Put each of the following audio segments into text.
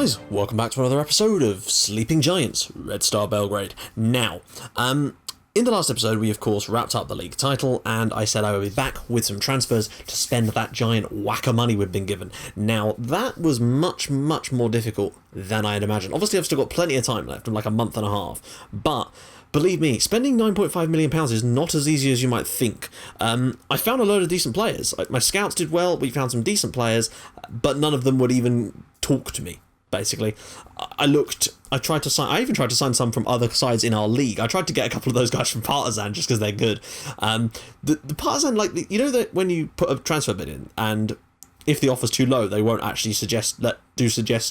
guys, welcome back to another episode of Sleeping Giants, Red Star Belgrade. Now, in the last episode we of course wrapped up the league title and I said I would be back with some transfers to spend that giant whack of money we'd been given. Now, that was much more difficult than I had imagined. Obviously I've still got plenty of time left, like a month and a half, but believe me, spending £9.5 million is not as easy as you might think. I found a load of decent players. My scouts did well, we found some decent players, but none of them would even talk to me, basically. I even tried to sign some from other sides in our league. I tried to get a couple of those guys from Partizan just because they're good. The Partizan, you know that when you put a transfer bid in, and if the offer's too low, they won't actually suggest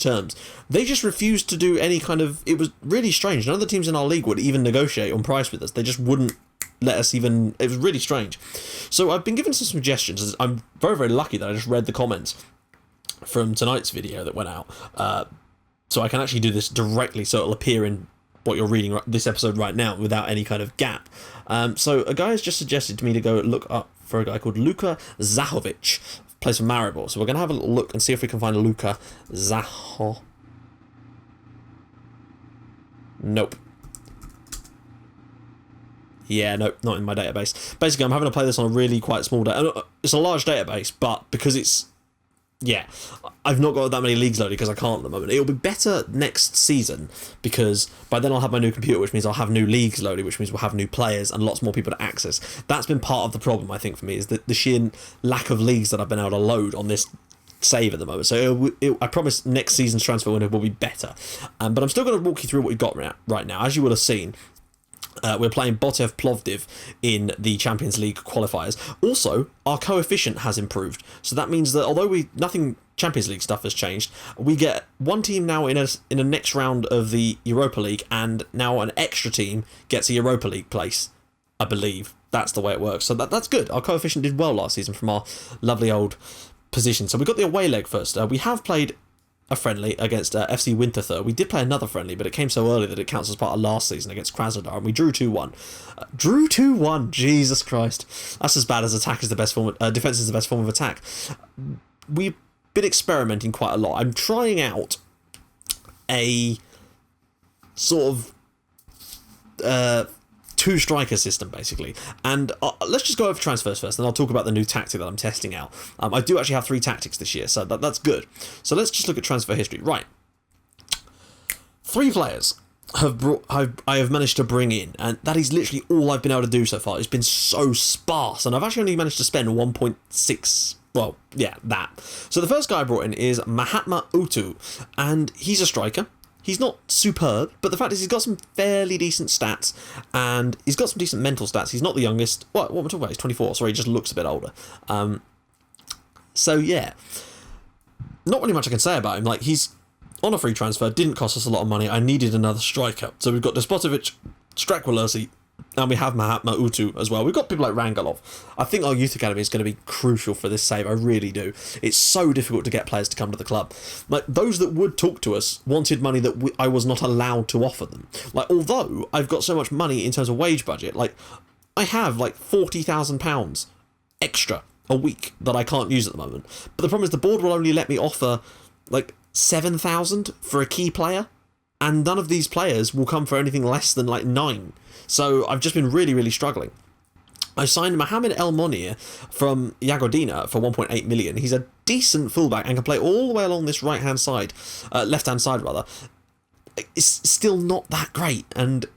terms. They just refused to do any kind of... It was really strange. None of the teams in our league would even negotiate on price with us. They just wouldn't let us even... It was really strange. So I've been given some suggestions. I'm very lucky that I just read the comments from tonight's video that went out. So I can actually do this directly, so it'll appear in what you're reading this episode right now without any kind of gap. So a guy has just suggested to me to go look up for a guy called Luka Zahovic. Plays for Maribor. So we're going to have a little look and see if we can find Luka Zaho. Nope. Yeah, nope, not in my database. Basically, I'm having to play this on a really quite small it's a large database, but because it's... Yeah, I've not got that many leagues loaded because I can't at the moment. It'll be better next season because by then I'll have my new computer, which means I'll have new leagues loaded, which means we'll have new players and lots more people to access. That's been part of the problem, I think, for me, is the sheer lack of leagues that I've been able to load on this save at the moment. So I promise next season's transfer window will be better. But I'm still going to walk you through what we've got right now. As you will have seen, we're playing Botev Plovdiv in the Champions League qualifiers. Also, our coefficient has improved. So that means that although nothing Champions League stuff has changed, we get one team now in a next round of the Europa League, and now an extra team gets a Europa League place, I believe. That's the way it works. So that's good. Our coefficient did well last season from our lovely old position. So we got the away leg first. We have played a friendly against FC Winterthur. We did play another friendly, but it came so early that it counts as part of last season against Krasnodar, and we drew 2-1. Drew 2-1, Jesus Christ. That's as bad as defense is the best form of attack. We've been experimenting quite a lot. I'm trying out a sort of two-striker system, basically. And let's just go over transfers first, and I'll talk about the new tactic that I'm testing out. I do actually have 3 tactics this year, so that's good. So let's just look at transfer history. Right. 3 players I have managed to bring in, and that is literally all I've been able to do so far. It's been so sparse, and I've actually only managed to spend 1.6... Well, yeah, that. So the first guy I brought in is Mahatma Utu, and he's a striker. He's not superb, but the fact is he's got some fairly decent stats, and he's got some decent mental stats. He's not the youngest. What am I talking about? He's 24, sorry, he just looks a bit older. So, yeah. Not really much I can say about him. Like, he's on a free transfer, didn't cost us a lot of money. I needed another striker. So we've got Despotovic, Strakwalersi, and we have Mahatma Utu as well. We've got people like Rangalov. I think our youth academy is going to be crucial for this save. I really do. It's so difficult to get players to come to the club. Like, those that would talk to us wanted money that I was not allowed to offer them. Like, although I've got so much money in terms of wage budget, like, I have like £40,000 extra a week that I can't use at the moment. But the problem is the board will only let me offer like 7,000 for a key player, and none of these players will come for anything less than like 9. So I've just been really struggling. I signed Mohamed El Monir from Jagodina for 1.8 million. He's a decent fullback and can play all the way along this left-hand side. It's still not that great, and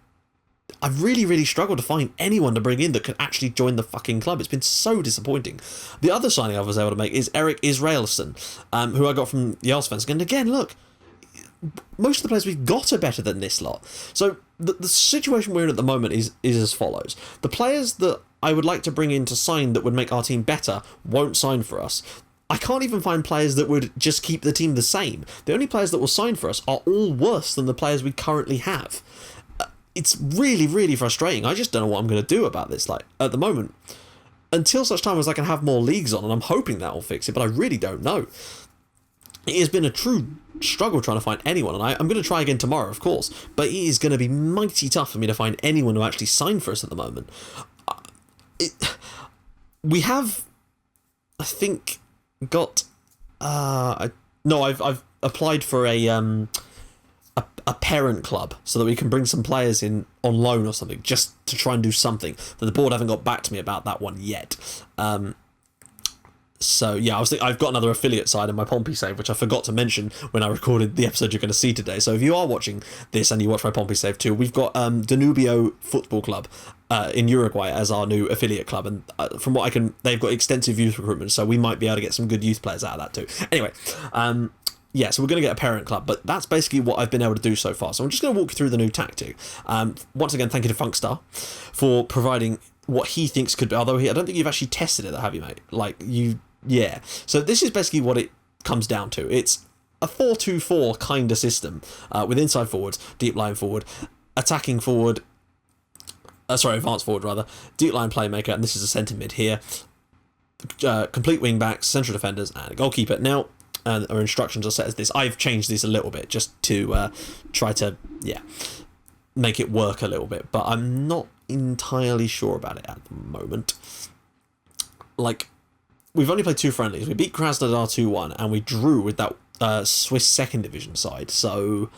I've really struggled to find anyone to bring in that could actually join the fucking club. It's been so disappointing. The other signing I was able to make is Eric Israelsson, who I got from Jarlsvenskan. And again, look, most of the players we've got are better than this lot. So the situation we're in at the moment is as follows. The players that I would like to bring in to sign that would make our team better won't sign for us. I can't even find players that would just keep the team the same. The only players that will sign for us are all worse than the players we currently have. It's really frustrating. I just don't know what I'm going to do about this. Like, at the moment, until such time as I can have more leagues on, and I'm hoping that will fix it, but I really don't know. It has been a true struggle trying to find anyone, and I'm going to try again tomorrow, of course, but it is going to be mighty tough for me to find anyone who actually sign for us at the moment. We have, I think, got... I've applied for a parent club so that we can bring some players in on loan or something, just to try and do something. But the board haven't got back to me about that one yet. So yeah, I've got another affiliate side in my Pompey save, which I forgot to mention when I recorded the episode you're going to see today. So if you are watching this and you watch my Pompey save too, we've got Danubio Football Club in Uruguay as our new affiliate club, and from what they've got extensive youth recruitment, so we might be able to get some good youth players out of that too. Anyway, yeah, so we're going to get a parent club, but that's basically what I've been able to do so far. So I'm just going to walk you through the new tactic. Once again, thank you to Funkstar for providing what he thinks could be, although I don't think you've actually tested it, have you, mate? Yeah. So this is basically what it comes down to. It's a 4-2-4 kind of system with inside forwards, deep line forward, attacking forward, advanced forward rather, deep line playmaker, and this is a centre mid here, complete wing backs, central defenders, and a goalkeeper. Now, our instructions are set as this. I've changed this a little bit just to try to, make it work a little bit, but I'm not entirely sure about it at the moment. We've only played 2 friendlies. We beat Krasnodar 2-1, and we drew with that Swiss second division side. So,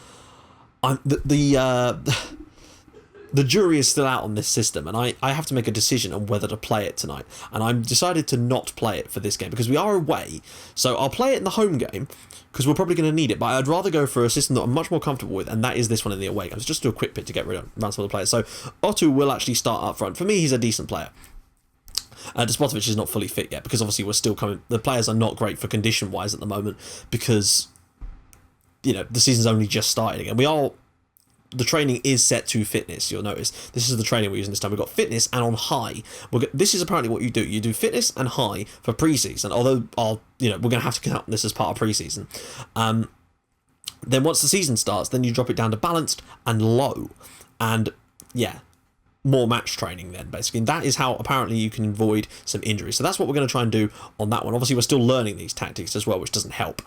the jury is still out on this system, and I have to make a decision on whether to play it tonight. And I'm decided to not play it for this game because we are away. So I'll play it in the home game because we're probably going to need it. But I'd rather go for a system that I'm much more comfortable with, and that is this one in the away games. Just do a quick pick to get around some of the players. So Otto will actually start up front. For me, he's a decent player. Despotovic is not fully fit yet because obviously we're still coming. The players are not great for condition wise at the moment because the season's only just started again. The training is set to fitness. You'll notice this is the training we're using this time. We've got fitness and on high. This is apparently what you do. You do fitness and high for pre-season. Although we're going to have to count this as part of pre-season. Then once the season starts, then you drop it down to balanced and low, and more match training then, basically. And that is how apparently you can avoid some injuries. So that's what we're going to try and do on that one. Obviously, we're still learning these tactics as well, which doesn't help.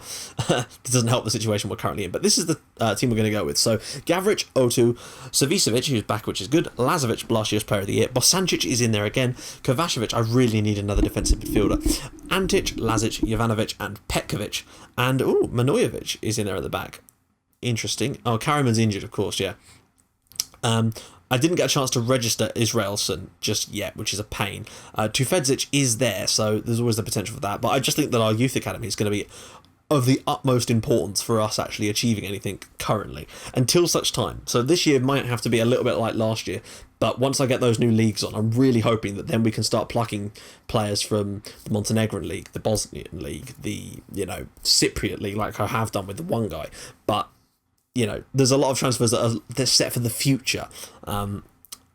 It doesn't help the situation we're currently in. But this is the team we're going to go with. So Gavric, Otu, Savicevic, who's back, which is good. Lazovic, last year's player of the year. Bosancic is in there again. Kovacevic, I really need another defensive midfielder. Antic, Lazic, Jovanovic, and Petkovic. And, Manojevic is in there at the back. Interesting. Oh, Karaman's injured, of course, yeah. I didn't get a chance to register Israelson just yet, which is a pain. Tufedzic is there, so there's always the potential for that. But I just think that our youth academy is going to be of the utmost importance for us actually achieving anything currently, until such time. So this year might have to be a little bit like last year, but once I get those new leagues on, I'm really hoping that then we can start plucking players from the Montenegrin league, the Bosnian league, the Cypriot league, like I have done with the one guy. But there's a lot of transfers they're set for the future.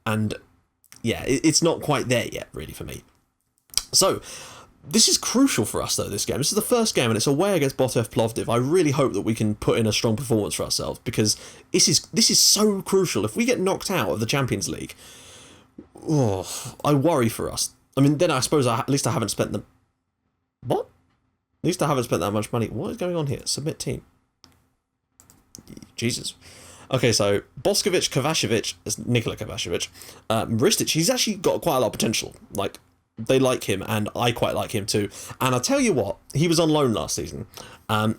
It's not quite there yet, really, for me. So, this is crucial for us, though, this game. This is the first game, and it's away against Botev Plovdiv. I really hope that we can put in a strong performance for ourselves, because this is so crucial. If we get knocked out of the Champions League, I worry for us. I mean, then I suppose at least I haven't spent the... What? At least I haven't spent that much money. What is going on here? Submit team. Jesus. Okay, so Boskovic, Kovacevic, Nikola Kovacevic, Ristic, he's actually got quite a lot of potential. They like him, and I quite like him too. And I'll tell you what, he was on loan last season.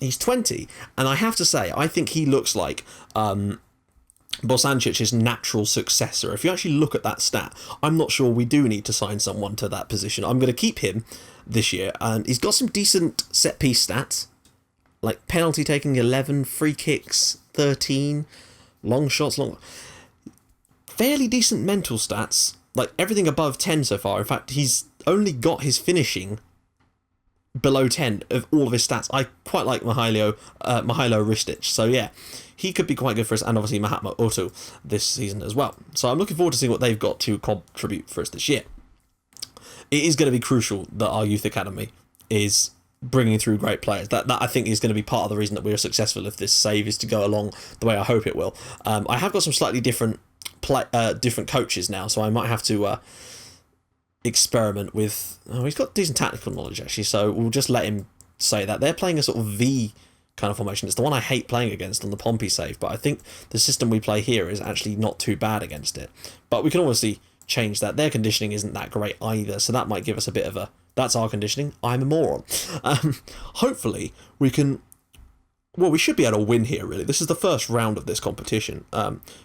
He's 20, and I have to say, I think he looks like Bosancic's natural successor. If you actually look at that stat, I'm not sure we do need to sign someone to that position. I'm going to keep him this year, and he's got some decent set-piece stats. Like penalty taking 11, free kicks 13, long shots, fairly decent mental stats, like everything above 10 so far. In fact, he's only got his finishing below 10 of all of his stats. I quite like Mihailo Ristic, so yeah, he could be quite good for us, and obviously Mahatma Otto this season as well. So I'm looking forward to seeing what they've got to contribute for us this year. It is going to be crucial that our youth academy is bringing through great players. That I think is going to be part of the reason that we're successful if this save is to go along the way I hope it will. I have got some slightly different coaches now, so I might have to experiment with... he's got decent tactical knowledge actually, so we'll just let him say that. They're playing a sort of V kind of formation. It's the one I hate playing against on the Pompey save, but I think the system we play here is actually not too bad against it. But we can obviously change that. Their conditioning isn't that great either, so that might give us a bit of a... That's our conditioning. I'm a moron. Hopefully, we can Well, we should be able to win here, really. This is the first round of this competition.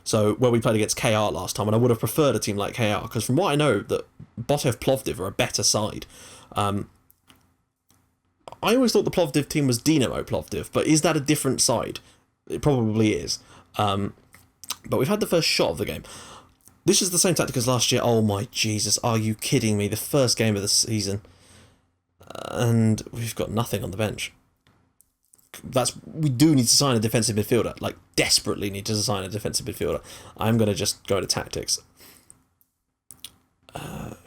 So where we played against KR last time, and I would have preferred a team like KR, because from what I know, that Botev Plovdiv are a better side. I always thought the Plovdiv team was Dinamo Plovdiv, but is that a different side? It probably is. But we've had the first shot of the game. This is the same tactic as last year. Oh my Jesus, are you kidding me? The first game of the season. And we've got nothing on the bench. We do need to sign a defensive midfielder. Like, desperately need to sign a defensive midfielder. I'm going to just go to tactics.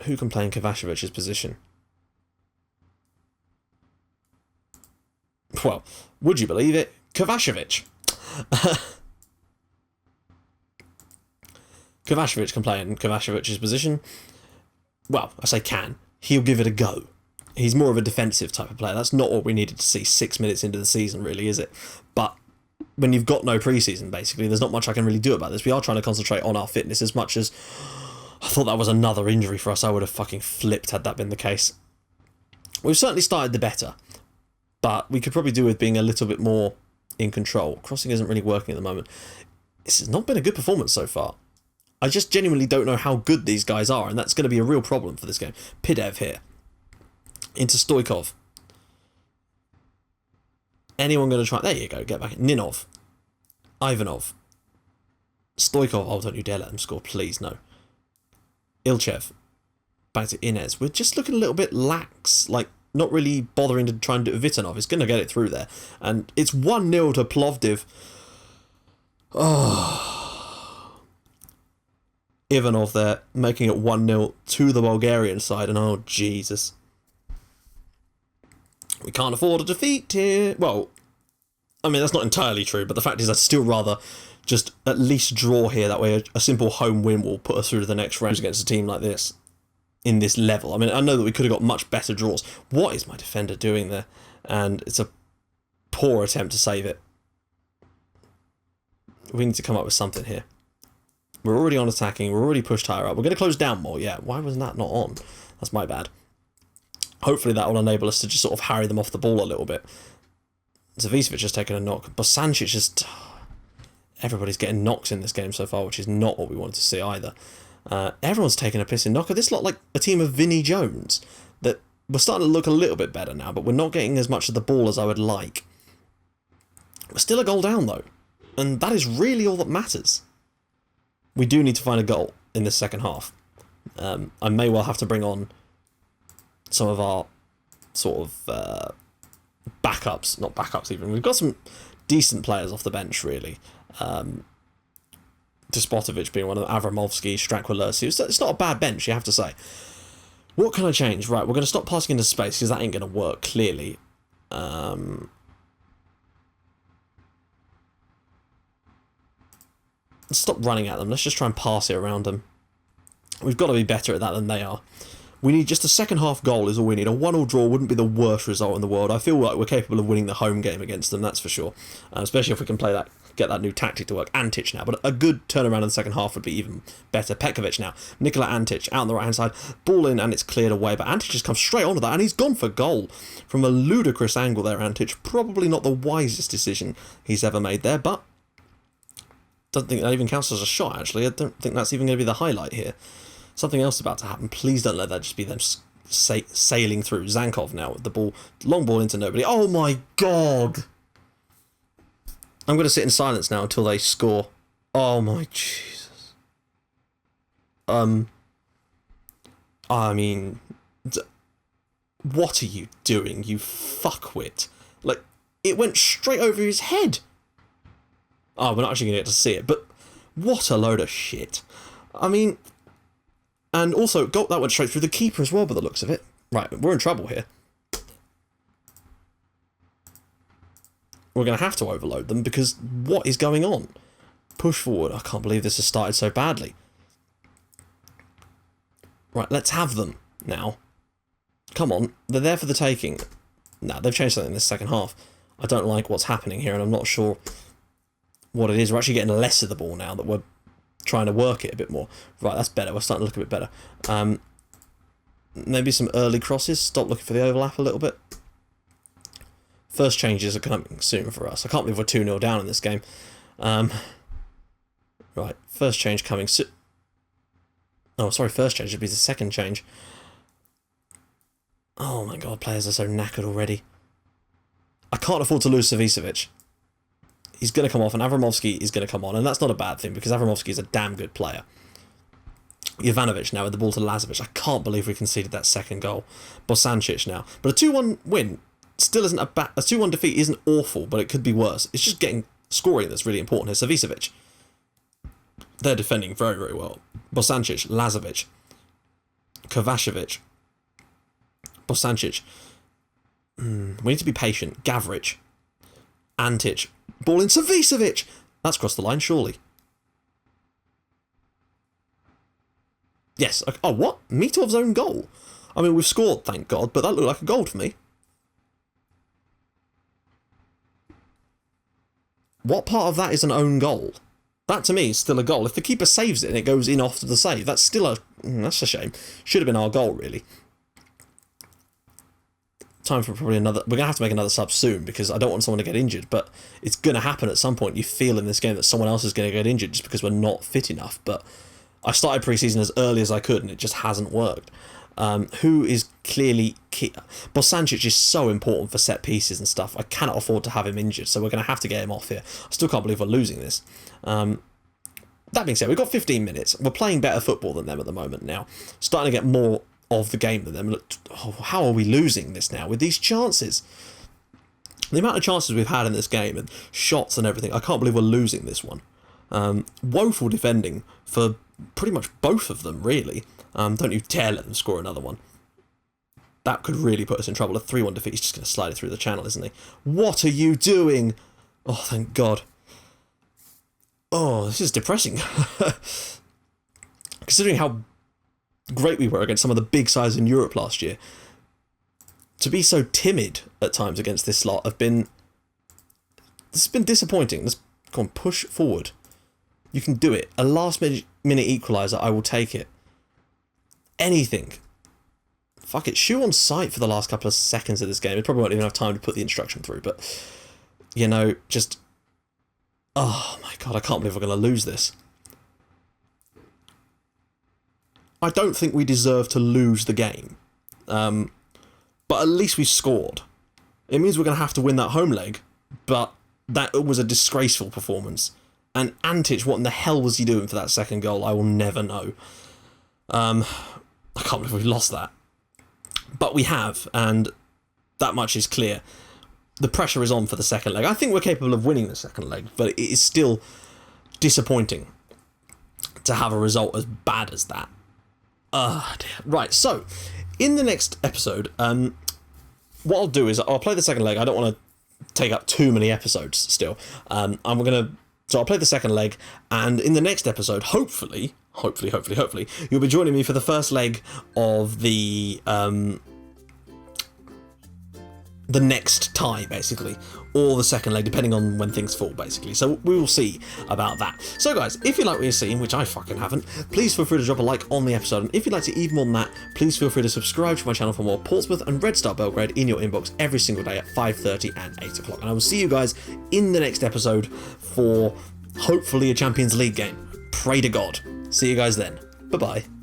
Who can play in Kovacevic's position? Well, would you believe it? Kovacevic. Kovacevic can play in Kovacevic's position. Well, I say can. He'll give it a go. He's more of a defensive type of player. That's not what we needed to see 6 minutes into the season, really, is it? But when you've got no preseason, basically, there's not much I can really do about this. We are trying to concentrate on our fitness as much as... I thought that was another injury for us. I would have fucking flipped had that been the case. We've certainly started the better, but we could probably do with being a little bit more in control. Crossing isn't really working at the moment. This has not been a good performance so far. I just genuinely don't know how good these guys are, and that's going to be a real problem for this game. Pidev here. Into Stoikov. Anyone going to try... There you go, get back. Ninov. Ivanov. Stoikov. Oh, don't you dare let them score, please, no. Ilchev. Back to Inez. We're just looking a little bit lax, like, not really bothering to try and do it. Vitanov is going to get it through there. And it's 1-0 to Plovdiv. Oh... Ivanov there, making it 1-0 to the Bulgarian side, and oh, Jesus. We can't afford a defeat here. Well, I mean, that's not entirely true, but the fact is I'd still rather just at least draw here. That way a simple home win will put us through to the next round against a team like this, in this level. I mean, I know that we could have got much better draws. What is my defender doing there? And it's a poor attempt to save it. We need to come up with something here. We're already on attacking. We're already pushed higher up. We're going to close down more. Yeah, why was that not on? That's my bad. Hopefully that will enable us to just sort of harry them off the ball a little bit. Zavicevic has taken a knock. Bosancic just... Everybody's getting knocks in this game so far, which is not what we wanted to see either. Everyone's taking a piss in knocker. This lot like a team of Vinnie Jones. That we're starting to look a little bit better now, but we're not getting as much of the ball as I would like. We're still a goal down, though. And that is really all that matters. We do need to find a goal in this second half. I may well have to bring on some of our sort of backups. Not backups even. We've got some decent players off the bench, really. Despotovic being one of them. Avramovsky, Strakwalersi. It's not a bad bench, you have to say. What can I change? Right, we're going to stop passing into space because that ain't going to work, clearly. Let's stop running at them. Let's just try and pass it around them. We've got to be better at that than they are. We need just a second half goal is all we need. A 1-1 draw wouldn't be the worst result in the world. I feel like we're capable of winning the home game against them, that's for sure. Especially if we can play that, get that new tactic to work. Antic now, but a good turnaround in the second half would be even better. Petkovic now. Nikola Antic out on the right hand side. Ball in and it's cleared away, but Antic just comes straight onto that and he's gone for goal. From a ludicrous angle there, Antic. Probably not the wisest decision he's ever made there, but don't think that even counts as a shot, actually. I don't think that's even going to be the highlight here. Something else about to happen. Please don't let that just be them sailing through. Zankov now with the ball. Long ball into nobody. Oh my god! I'm going to sit in silence now until they score. Oh my Jesus. I mean... What are you doing, you fuckwit? Like, it went straight over his head. Oh, we're not actually going to get to see it, but what a load of shit. I mean, and also, that went straight through the keeper as well by the looks of it. Right, we're in trouble here. We're going to have to overload them because what is going on? Push forward. I can't believe this has started so badly. Right, let's have them now. Come on, they're there for the taking. Nah, they've changed something in this second half. I don't like what's happening here, and I'm not sure what it is. We're actually getting less of the ball now that we're trying to work it a bit more. Right, that's better. We're starting to look a bit better. Maybe some early crosses. Stop looking for the overlap a little bit. First changes are coming soon for us. I can't believe we're 2-0 down in this game. Right, first change coming soon. Oh, sorry, first change should be the second change. Oh my god, players are so knackered already. I can't afford to lose Savicevic. He's going to come off, and Avramovsky is going to come on, and that's not a bad thing, because Avramovsky is a damn good player. Jovanovic now with the ball to Lazovic. I can't believe we conceded that second goal. Bosancic now. But a 2-1 win still isn't a bad... A 2-1 defeat isn't awful, but it could be worse. It's just scoring that's really important here. Savicevic. They're defending very, very well. Bosancic, Lazovic, Kovacevic, Bosancic. We need to be patient. Gavric, Antic, ball in Savicevic. That's crossed the line, surely. Yes. Oh, what? Mitov's own goal. I mean, we've scored, thank God, but that looked like a goal to me. What part of that is an own goal? That, to me, is still a goal. If the keeper saves it and it goes in after the save, that's still a... That's a shame. Should have been our goal, really. Time for probably another... We're going to have to make another sub soon, because I don't want someone to get injured, but it's going to happen at some point. You feel in this game that someone else is going to get injured just because we're not fit enough, but I started pre-season as early as I could, and it just hasn't worked. Who is clearly key. Bosancic is so important for set pieces and stuff. I cannot afford to have him injured, so we're going to have to get him off here. I still can't believe we're losing this. That being said, we've got 15 minutes. We're playing better football than them at the moment now. Starting to get more of the game than them. Look, oh, how are we losing this now with these chances? The amount of chances we've had in this game and shots and everything, I can't believe we're losing this one. Woeful defending for pretty much both of them, really. Don't you dare let them score another one. That could really put us in trouble. A 3-1 defeat, he's just going to slide it through the channel, isn't he? What are you doing? Oh, thank God. Oh, this is depressing. Considering how great we were against some of the big sides in Europe last year, to be so timid at times against this lot this has been disappointing. Let's go on, push forward. You can do it. A last minute equaliser, I will take it. Anything. Fuck it. Shoe on sight for the last couple of seconds of this game. It probably won't even have time to put the instruction through, but, you know, just... Oh my God, I can't believe we're going to lose this. I don't think we deserve to lose the game. But at least we scored. It means we're going to have to win that home leg, but that was a disgraceful performance. And Antic, what in the hell was he doing for that second goal? I will never know. I can't believe we lost that. But we have, and that much is clear. The pressure is on for the second leg. I think we're capable of winning the second leg, but it is still disappointing to have a result as bad as that. Dear. Right, so, in the next episode, what I'll do is I'll play the second leg. I don't want to take up too many episodes still. So I'll play the second leg, and in the next episode, hopefully, you'll be joining me for the first leg of the next tie, basically, or the second leg, depending on when things fall, basically. So we will see about that. So guys, if you like what you're seeing, which I fucking haven't, please feel free to drop a like on the episode, and if you'd like to even more than that, please feel free to subscribe to my channel for more Portsmouth and Red Star Belgrade in your inbox every single day at 5:30 and 8 o'clock. And I will see you guys in the next episode for, hopefully, a Champions League game. Pray to God. See you guys then. Bye-bye.